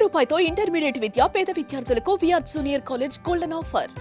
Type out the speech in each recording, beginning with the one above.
రూపాయితో intermediate విద్య పేద విద్యార్థులకు VR junior college golden offer.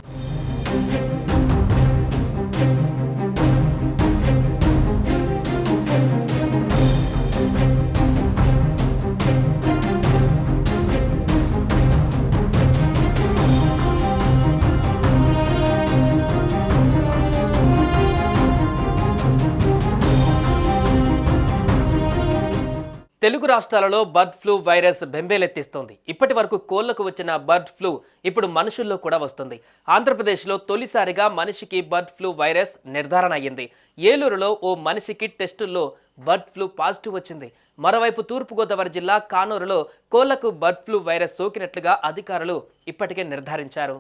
Telugu రాష్ట్రాలలో బర్డ్ ఫ్లూ వైరస్ బెంబేలెత్తిస్తోంది. ఇప్పటి వరకు కోళ్లకు వచ్చిన బర్డ్ ఫ్లూ ఇప్పుడు మనుషుల్లో కూడా వస్తుంది. ఆంధ్రప్రదేశ్లో తొలిసారిగా మనిషికి బర్డ్ ఫ్లూ వైరస్ నిర్ధారణ అయ్యింది. ఏలూరులో ఓ మనిషికి టెస్టుల్లో బర్డ్ ఫ్లూ పాజిటివ్ వచ్చింది. మరోవైపు తూర్పుగోదావరి జిల్లా కానూరులో కోళ్లకు బర్డ్ ఫ్లూ వైరస్ సోకినట్లుగా అధికారులు ఇప్పటికే నిర్ధారించారు.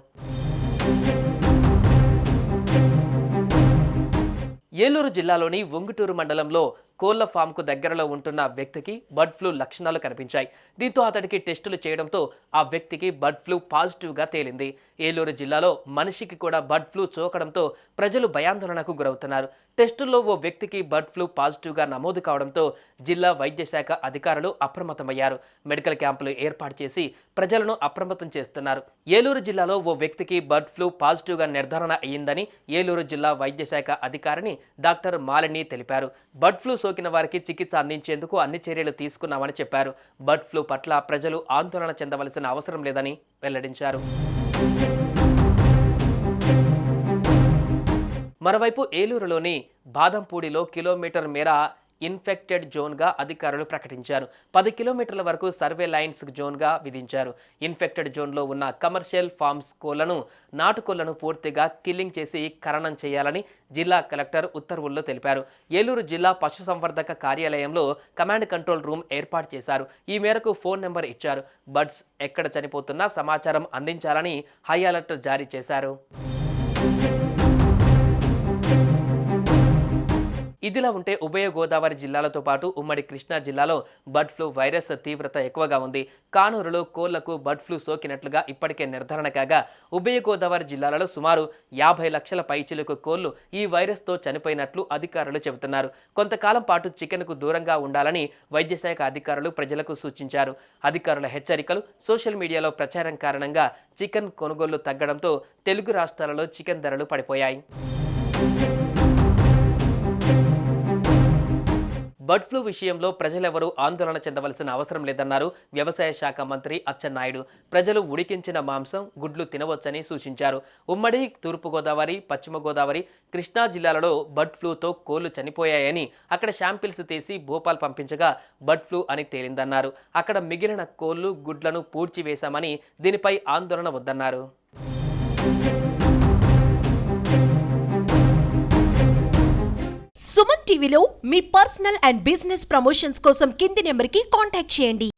ఏలూరు జిల్లాలోని ఒంగుటూరు మండలంలో కోళ్ల ఫామ్కు దగ్గరలో ఉంటున్న వ్యక్తికి బర్డ్ ఫ్లూ లక్షణాలు కనిపించాయి. దీంతో అతడికి టెస్టులు చేయడంతో ఆ వ్యక్తికి బర్డ్ ఫ్లూ పాజిటివ్గా తేలింది. ఏలూరు జిల్లాలో మనిషికి కూడా బర్డ్ ఫ్లూ సోకడంతో ప్రజలు భయాందోళనకు గురవుతున్నారు. టెస్టుల్లో ఓ వ్యక్తికి బర్డ్ ఫ్లూ పాజిటివ్గా నమోదు కావడంతో జిల్లా వైద్య శాఖ అధికారులు అప్రమత్తమయ్యారు. మెడికల్ క్యాంపులు ఏర్పాటు చేసి ప్రజలను అప్రమత్తం చేస్తున్నారు. ఏలూరు జిల్లాలో ఓ వ్యక్తికి బర్డ్ ఫ్లూ పాజిటివ్గా నిర్ధారణ అయ్యిందని ఏలూరు జిల్లా వైద్య శాఖ అధికారిని డాక్టర్ మాలిని తెలిపారు. బర్డ్ ఫ్లూ సోకిన వారికి చికిత్స అందించేందుకు అన్ని చర్యలు తీసుకున్నామని చెప్పారు. బర్డ్ ఫ్లూ పట్ల ప్రజలు ఆందోళన చెందవలసిన అవసరం లేదని వెల్లడించారు. మరోవైపు ఏలూరులోని బాదంపూడిలో కిలోమీటర్ మేర ఇన్ఫెక్టెడ్ జోన్గా అధికారులు ప్రకటించారు. 10 కిలోమీటర్ల వరకు సర్వే లైన్స్ జోన్గా విధించారు. ఇన్ఫెక్టెడ్ జోన్లో ఉన్న కమర్షియల్ ఫార్మ్స్ కోళ్లను, నాటుకోళ్లను పూర్తిగా కిల్లింగ్ చేసి ఖననం చేయాలని జిల్లా కలెక్టర్ ఉత్తర్వుల్లో తెలిపారు. ఏలూరు జిల్లా పశుసంవర్ధక కార్యాలయంలో కమాండ్ కంట్రోల్ రూమ్ ఏర్పాటు చేశారు. ఈ మేరకు ఫోన్ నెంబర్ ఇచ్చారు. బర్డ్స్ ఎక్కడ చనిపోతున్నా సమాచారం అందించాలని హై అలర్ట్ జారీ చేశారు. ఇదిలా ఉంటే ఉభయ గోదావరి జిల్లాలతో పాటు ఉమ్మడి కృష్ణా జిల్లాలో బర్డ్ ఫ్లూ వైరస్ తీవ్రత ఎక్కువగా ఉంది. కానూరులో కోళ్లకు బర్డ్ ఫ్లూ సోకినట్లుగా ఇప్పటికే నిర్ధారణ కాగా ఉభయ గోదావరి జిల్లాలలో సుమారు 50 లక్షల పైచిలుకు కోళ్లు ఈ వైరస్తో చనిపోయినట్లు అధికారులు చెబుతున్నారు. కొంతకాలం పాటు చికెన్కు దూరంగా ఉండాలని వైద్యశాఖ అధికారులు ప్రజలకు సూచించారు. అధికారుల హెచ్చరికలు, సోషల్ మీడియాలో ప్రచారం కారణంగా చికెన్ కొనుగోళ్లు తగ్గడంతో తెలుగు రాష్ట్రాలలో చికెన్ ధరలు పడిపోయాయి. బర్డ్ ఫ్లూ విషయంలో ప్రజలెవరూ ఆందోళన చెందవలసిన అవసరం లేదన్నారు వ్యవసాయ శాఖ మంత్రి అచ్చెన్నాయుడు. ప్రజలు ఉడికించిన మాంసం, గుడ్లు తినవచ్చని సూచించారు. ఉమ్మడి తూర్పుగోదావరి, పశ్చిమ గోదావరి, కృష్ణా జిల్లాలలో బర్డ్ ఫ్లూతో కోళ్లు చనిపోయాయని అక్కడ శాంపిల్స్ తీసి భోపాల్ పంపించగా బర్డ్ ఫ్లూ అని తేలిందన్నారు. అక్కడ మిగిలిన కోళ్లు, గుడ్లను పూడ్చివేశామని దీనిపై ఆందోళన వద్దన్నారు. సుమన్ టీవీలో మీ పర్సనల్ అండ్ బిజినెస్ ప్రమోషన్స్ కోసం కింది నెంబర్కి కాంటాక్ట్ చేయండి.